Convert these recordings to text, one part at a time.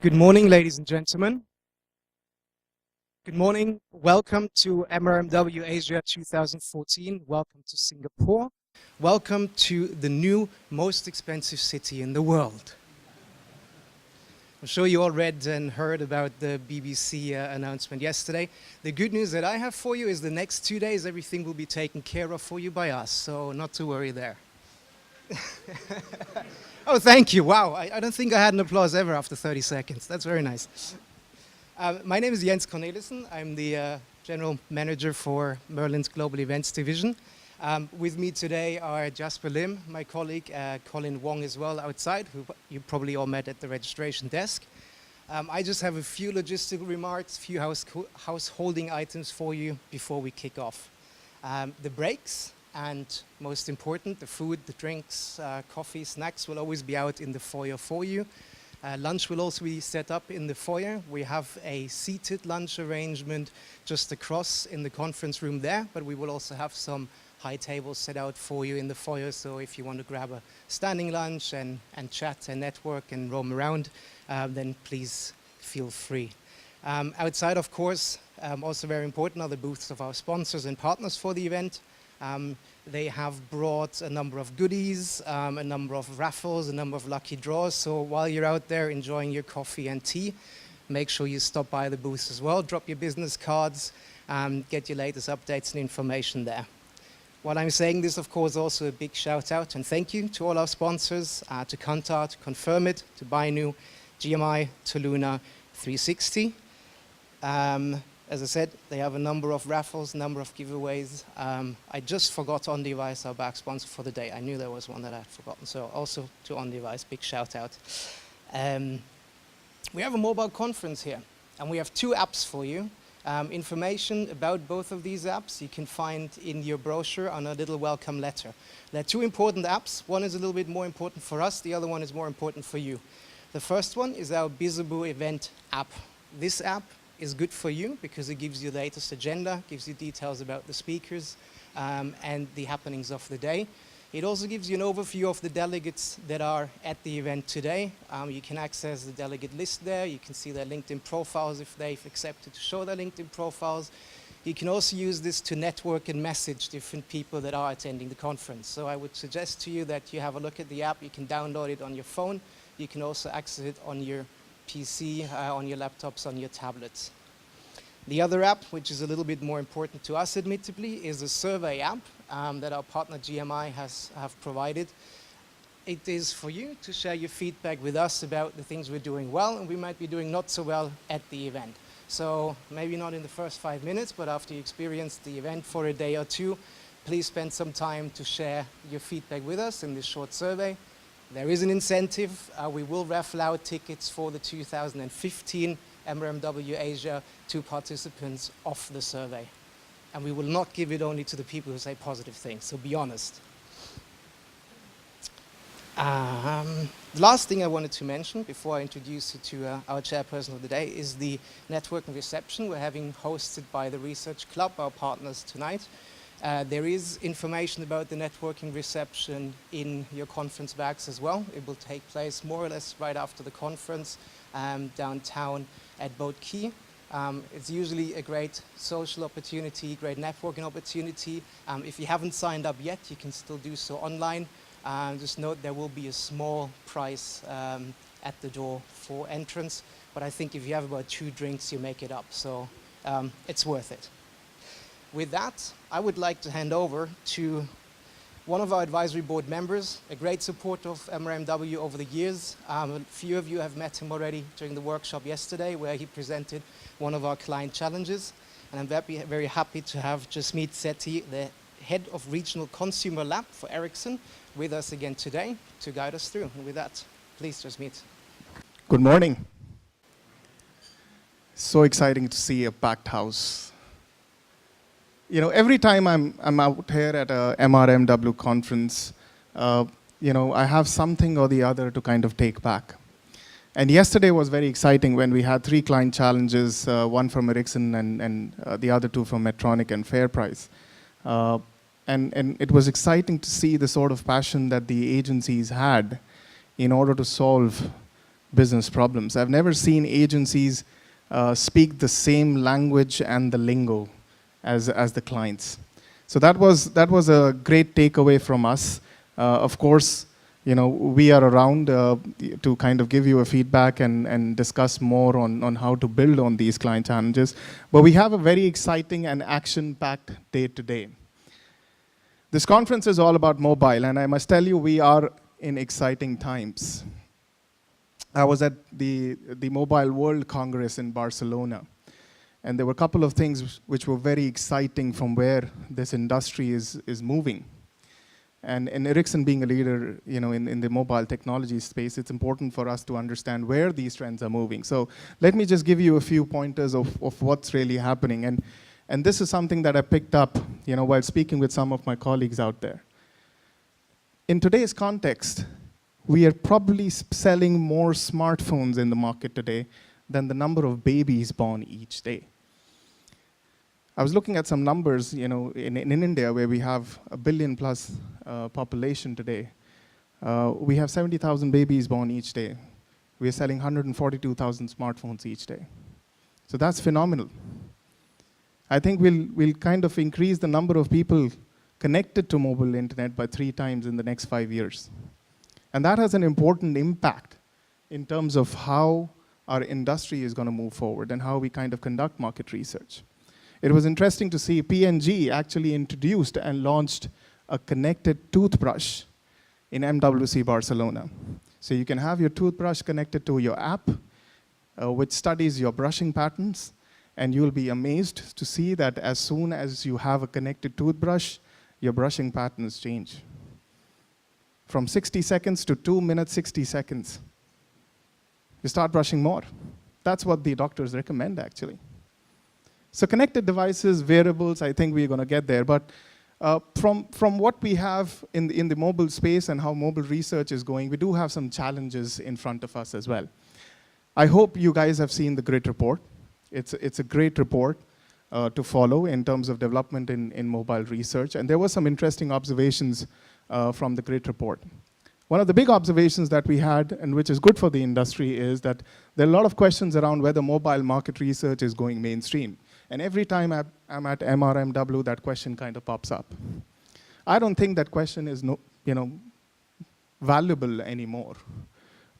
Good morning, ladies and gentlemen. Good morning. Welcome to MRMW Asia 2014. Welcome to Singapore. Welcome to the new most expensive city in the world. I'm sure you all read and heard about the BBC announcement yesterday. The good news that I have for you is the next 2 days everything will be taken care of for you by us, so not to worry there. Oh, thank you. Wow, I don't think I had an applause ever after 30 seconds. That's very nice. My name is Cornelissen. I'm the General Manager for Merlien's Global Events Division. With me today are Jasper Lim, my colleague, Colin Wong as well outside, who you probably all met at the registration desk. I just have a few logistical remarks, a few householding items for you before we kick off. The breaks, and most important, the food, the drinks, coffee, snacks will always be out in the foyer for you. Lunch will also be set up in the foyer. We have a seated lunch arrangement just across in the conference room there, but we will also have some high tables set out for you in the foyer, so if you want to grab a standing lunch and chat and network and roam around, then please feel free. Outside, of course, also very important are the booths of our sponsors and partners for the event. They have brought a number of goodies, a number of raffles, a number of lucky draws. So while you're out there enjoying your coffee and tea, make sure you stop by the booths as well, drop your business cards, get your latest updates and information there. While I'm saying this, of course, also a big shout out and thank you to all our sponsors, to Kantar, to Confirm It, to Bainu, GMI, to Luna 360. As I said, they have a number of raffles, a number of giveaways. I just forgot On Device, our back sponsor for the day. I knew there was one that I had forgotten. So also to On Device, big shout out. We have a mobile conference here, and we have two apps for you. Information about both of these apps you can find in your brochure on a little welcome letter. There are two important apps. One is a little bit more important for us. The other one is more important for you. The first one is our Bizabu event app. This app is good for you because it gives you the latest agenda, gives you details about the speakers and the happenings of the day. It also gives you an overview of the delegates that are at the event today. You can access the delegate list there. You can see their LinkedIn profiles if they've accepted to show their LinkedIn profiles. You can also use this to network and message different people that are attending the conference. So I would suggest to you that you have a look at the app. You can download it on your phone. You can also access it on your PC, on your laptops, on your tablets. The other app, which is a little bit more important to us admittedly, is a survey app that our partner GMI have provided. It is for you to share your feedback with us about the things we're doing well and we might be doing not so well at the event. So maybe not in the first 5 minutes, but after you experience the event for a day or two, please spend some time to share your feedback with us in this short survey. There is an incentive. We will raffle out tickets for the 2015 MRMW Asia to participants of the survey. And we will not give it only to the people who say positive things, so be honest. The last thing I wanted to mention before I introduce you to our chairperson of the day is the networking reception we're having hosted by the Research Club, our partners tonight. There is information about the networking reception in your conference bags as well. It will take place more or less right after the conference downtown at Boat Quay. It's usually a great social opportunity, great networking opportunity. If you haven't signed up yet, you can still do so online. Just note there will be a small price at the door for entrance, but I think if you have about 2 drinks, you make it up, so it's worth it. With that, I would like to hand over to one of our advisory board members, a great supporter of MRMW over the years. A few of you have met him already during the workshop yesterday where he presented one of our client challenges. And I'm very happy to have Jasmeet Sethi, the head of regional consumer lab for Ericsson, with us again today to guide us through. And with that, please, Jasmeet. Good morning. So exciting to see a packed house. You know, every time I'm out here at a MRMW conference, I have something or the other to kind of take back. And yesterday was very exciting when we had 3 client challenges, one from Ericsson and the other 2 from Medtronic and FairPrice. And it was exciting to see the sort of passion that the agencies had in order to solve business problems. I've never seen agencies speak the same language and the lingo as the clients. So that was a great takeaway from us. Of course, we are around to kind of give you a feedback and discuss more on how to build on these client challenges. But we have a very exciting and action-packed day today. This conference is all about mobile, and I must tell you, we are in exciting times. I was at the Mobile World Congress in Barcelona, and there were a couple of things which were very exciting from where this industry is moving. And Ericsson being a leader, in the mobile technology space, it's important for us to understand where these trends are moving. So let me just give you a few pointers of what's really happening. And this is something that I picked up, while speaking with some of my colleagues out there. In today's context, we are probably selling more smartphones in the market today than the number of babies born each day. I was looking at some numbers, in India, where we have a billion plus population today. We have 70,000 babies born each day. We are selling 142,000 smartphones each day. So that's phenomenal. I think we'll kind of increase the number of people connected to mobile internet by 3 times in the next 5 years. And that has an important impact in terms of how our industry is going to move forward and how we kind of conduct market research. It was interesting to see P&G actually introduced and launched a connected toothbrush in MWC Barcelona. So you can have your toothbrush connected to your app, which studies your brushing patterns, and you'll be amazed to see that as soon as you have a connected toothbrush, your brushing patterns change. From 60 seconds to 2 minutes, 60 seconds. You start brushing more. That's what the doctors recommend, actually. So connected devices, wearables, I think we're going to get there. But from what we have in the mobile space and how mobile research is going, we do have some challenges in front of us as well. I hope you guys have seen the GRIT report. It's a great report to follow in terms of development in mobile research. And there were some interesting observations from the GRIT report. One of the big observations that we had, and which is good for the industry, is that there are a lot of questions around whether mobile market research is going mainstream. And every time I'm at MRMW, that question kind of pops up. I don't think that question is valuable anymore.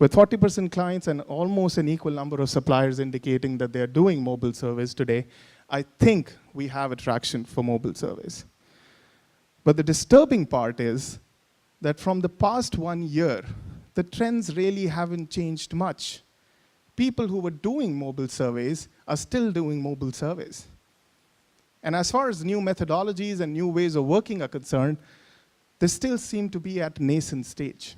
With 40% clients and almost an equal number of suppliers indicating that they're doing mobile service today, I think we have attraction for mobile service. But the disturbing part is that from the past 1 year, the trends really haven't changed much. People who were doing mobile surveys are still doing mobile surveys. And as far as new methodologies and new ways of working are concerned, they still seem to be at nascent stage.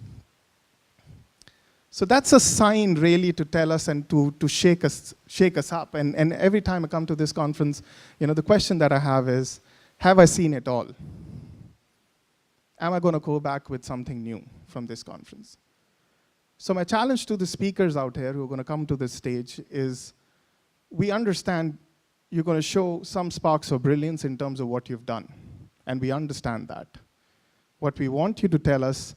So that's a sign really to tell us and to shake us up. And every time I come to this conference, the question that I have is, have I seen it all? Am I going to go back with something new from this conference? So my challenge to the speakers out here who are going to come to this stage is, we understand you're going to show some sparks of brilliance in terms of what you've done. And we understand that. What we want you to tell us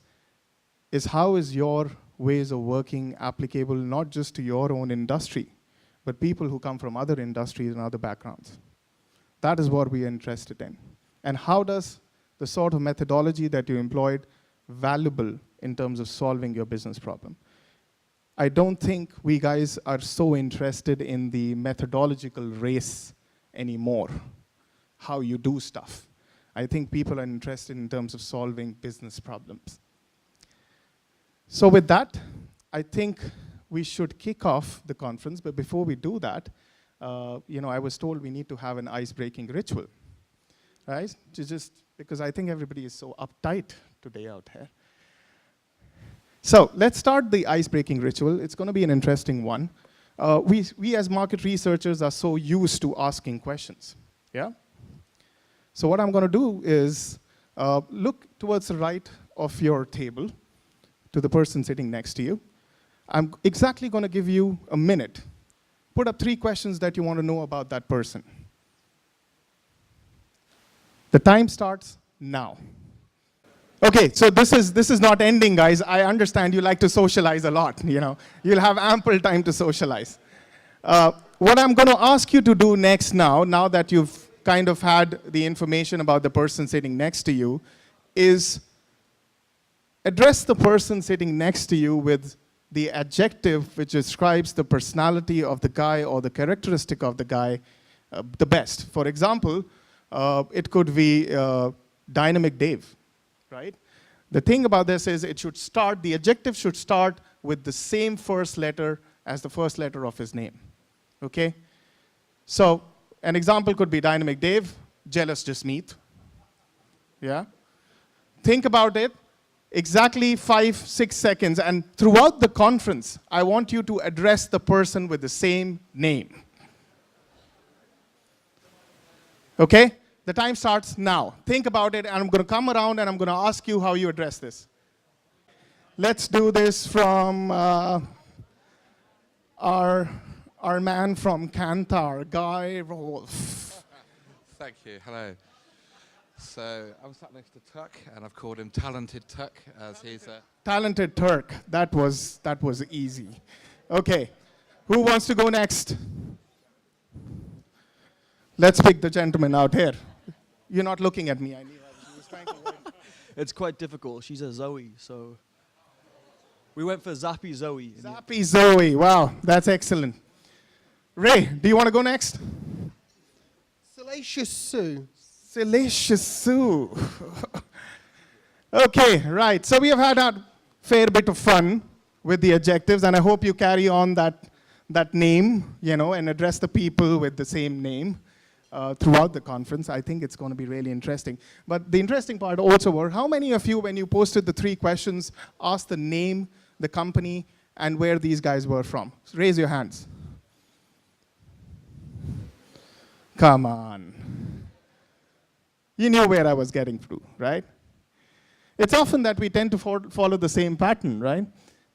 is, how is your ways of working applicable not just to your own industry, but people who come from other industries and other backgrounds. That is what we are interested in. And how does the sort of methodology that you employed valuable in terms of solving your business problem? I don't think we guys are so interested in the methodological race anymore, how you do stuff. I think people are interested in terms of solving business problems. So with that, I think we should kick off the conference. But before we do that, I was told we need to have an ice-breaking ritual, right? Just because I think everybody is so uptight today out here. So let's start the ice-breaking ritual. It's going to be an interesting one. We as market researchers are so used to asking questions, yeah? So what I'm going to do is look towards the right of your table, to the person sitting next to you. I'm exactly going to give you a minute. Put up 3 questions that you want to know about that person. The time starts now. Okay, so this is not ending, guys. I understand you like to socialize a lot. You'll have ample time to socialize. What I'm going to ask you to do next now that you've kind of had the information about the person sitting next to you, is address the person sitting next to you with the adjective which describes the personality of the guy or the characteristic of the guy the best. For example, it could be Dynamic Dave, right? The thing about this is the adjective should start with the same first letter as the first letter of his name, okay? So an example could be Dynamic Dave, Jealous Jasmeet, yeah? Think about it, exactly 5-6 seconds, and throughout the conference, I want you to address the person with the same name. Okay? The time starts now. Think about it, and I'm going to come around and I'm going to ask you how you address this. Let's do this from our man from Kantar, Guy Rolfe. Thank you. Hello. So I'm sat next to Tuck, and I've called him Talented Tuck, as he's a... Talented Turk. That was easy. Okay. Who wants to go next? Let's pick the gentleman out here. You're not looking at me. I knew I was trying to avoid. It's quite difficult. She's a Zoe, so we went for Zappy Zoe. Zappy Zoe. Wow, that's excellent. Ray, do you want to go next? Salacious Sue. Salacious Sue. Okay, right. So we have had a fair bit of fun with the adjectives, and I hope you carry on that name, and address the people with the same name throughout the conference. I think it's going to be really interesting. But the interesting part also were, how many of you, when you posted the 3 questions, asked the name, the company, and where these guys were from? So raise your hands. Come on. You knew where I was getting through, right? It's often that we tend to follow the same pattern, right?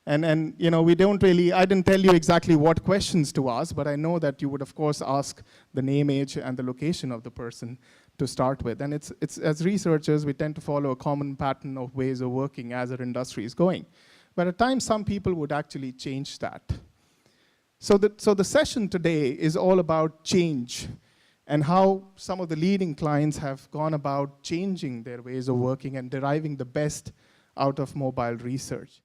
And we don't really, I didn't tell you exactly what questions to ask, but I know that you would, of course, ask the name, age, and the location of the person to start with. And it's as researchers, we tend to follow a common pattern of ways of working as our industry is going. But at times, some people would actually change that. So the session today is all about change and how some of the leading clients have gone about changing their ways of working and deriving the best out of mobile research.